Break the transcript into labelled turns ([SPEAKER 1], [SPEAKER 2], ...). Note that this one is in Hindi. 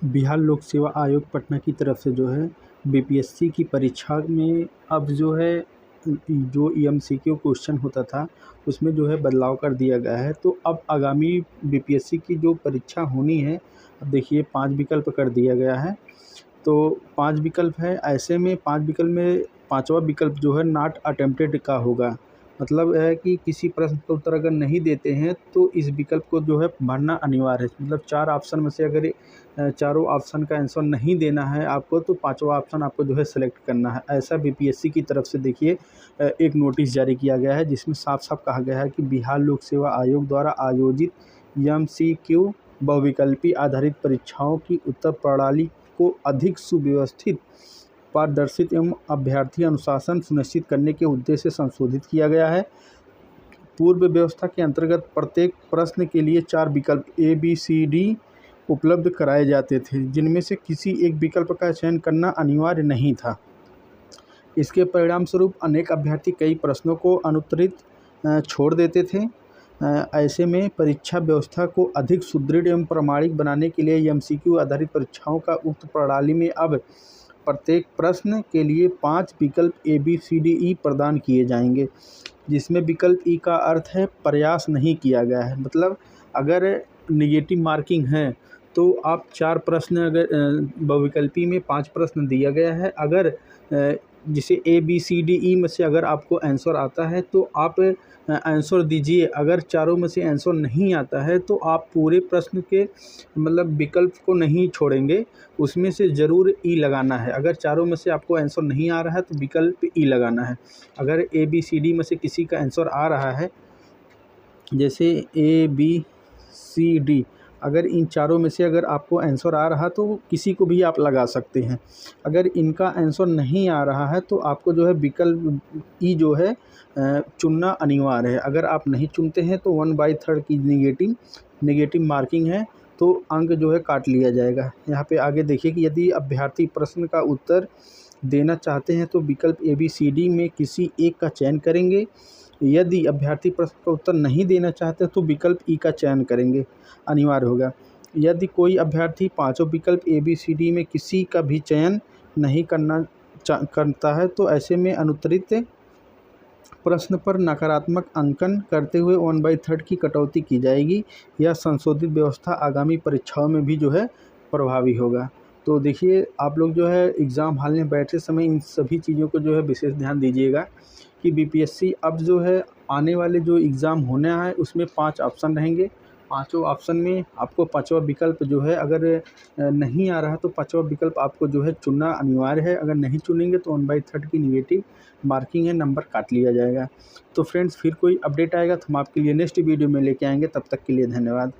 [SPEAKER 1] बिहार लोक सेवा आयोग पटना की तरफ से जो है बीपीएससी की परीक्षा में अब जो है जो एमसीक्यू क्वेश्चन होता था उसमें जो है बदलाव कर दिया गया है। तो अब आगामी बीपीएससी की जो परीक्षा होनी है, अब देखिए 5 विकल्प कर दिया गया है। तो 5 विकल्प है, ऐसे में 5 विकल्प में 5वां विकल्प जो है नॉट अटेम्प्टेड का होगा। मतलब है कि किसी प्रश्न का उत्तर अगर नहीं देते हैं तो इस विकल्प को जो है भरना अनिवार्य है। मतलब 4 ऑप्शन में से अगर चारों ऑप्शन का आंसर नहीं देना है आपको, तो 5वां ऑप्शन आपको जो है सेलेक्ट करना है। ऐसा बीपीएससी की तरफ से देखिए एक नोटिस जारी किया गया है, जिसमें साफ-साफ कहा गया है कि बिहार लोक सेवा आयोग द्वारा आयोजित एमसीक्यू बहुविकल्पी आधारित परीक्षाओं की उत्तर प्रणाली को अधिक सुव्यवस्थित, पारदर्शित एवं अभ्यर्थी अनुशासन सुनिश्चित करने के उद्देश्य से संशोधित किया गया है। पूर्व व्यवस्था के अंतर्गत प्रत्येक प्रश्न के लिए 4 विकल्प ए, बी, सी, डी उपलब्ध कराए जाते थे, जिनमें से किसी एक विकल्प का चयन करना अनिवार्य नहीं था। इसके परिणामस्वरूप अनेक अभ्यर्थी कई प्रश्नों को अनुत्तरित छोड़ देते थे। ऐसे में परीक्षा व्यवस्था को अधिक सुदृढ़ एवं प्रामाणिक बनाने के लिए एमसीक्यू आधारित परीक्षाओं का उक्त प्रणाली में अब प्रत्येक प्रश्न के लिए 5 विकल्प ए, बी, सी, डी, ई प्रदान किए जाएंगे, जिसमें विकल्प ई का अर्थ है प्रयास नहीं किया गया है। मतलब अगर निगेटिव मार्किंग है तो आप 4 प्रश्न, अगर बहुविकल्पी में 5 प्रश्न दिया गया है, अगर जैसे ए, बी, सी, डी, ई में से अगर आपको आंसर आता है तो आप आंसर दीजिए। अगर चारों में से आंसर नहीं आता है तो आप पूरे प्रश्न के मतलब विकल्प को नहीं छोड़ेंगे, उसमें से ज़रूर ई लगाना है। अगर चारों में से आपको आंसर नहीं आ रहा है तो विकल्प ई लगाना है। अगर ए, बी, सी, डी में से किसी का आंसर आ रहा है, जैसे ए, बी, सी, डी, अगर इन चारों में से अगर आपको आंसर आ रहा तो किसी को भी आप लगा सकते हैं। अगर इनका आंसर नहीं आ रहा है तो आपको जो है विकल्प ई जो है चुनना अनिवार्य है। अगर आप नहीं चुनते हैं तो 1/3 की नेगेटिव मार्किंग है, तो अंक जो है काट लिया जाएगा। यहाँ पे आगे देखिए कि यदि अभ्यर्थी प्रश्न का उत्तर देना चाहते हैं तो विकल्प ए, बी, सी, डी में किसी एक का चयन करेंगे। यदि अभ्यर्थी प्रश्न का उत्तर नहीं देना चाहते तो विकल्प ई का चयन करेंगे, अनिवार्य होगा। यदि कोई अभ्यर्थी पांचों विकल्प ए, बी, सी, डी में किसी का भी चयन नहीं करता है तो ऐसे में अनुत्तरित प्रश्न पर नकारात्मक अंकन करते हुए 1/3 की कटौती की जाएगी। यह संशोधित व्यवस्था आगामी परीक्षाओं में भी जो है प्रभावी होगा। तो देखिए आप लोग जो है एग्ज़ाम हॉल में बैठे समय इन सभी चीज़ों को जो है विशेष ध्यान दीजिएगा कि बीपीएससी अब जो है आने वाले जो एग्ज़ाम होना है उसमें 5 ऑप्शन रहेंगे। पाँचों ऑप्शन में आपको 5वां विकल्प जो है अगर नहीं आ रहा तो 5वां विकल्प आपको जो है चुनना अनिवार्य है। अगर नहीं चुनेंगे तो 1/3 की नेगेटिव मार्किंग है, नंबर काट लिया जाएगा। तो फ्रेंड्स फिर कोई अपडेट आएगा तो हम आपके लिए नेक्स्ट वीडियो में लेके आएंगे। तब तक के लिए धन्यवाद।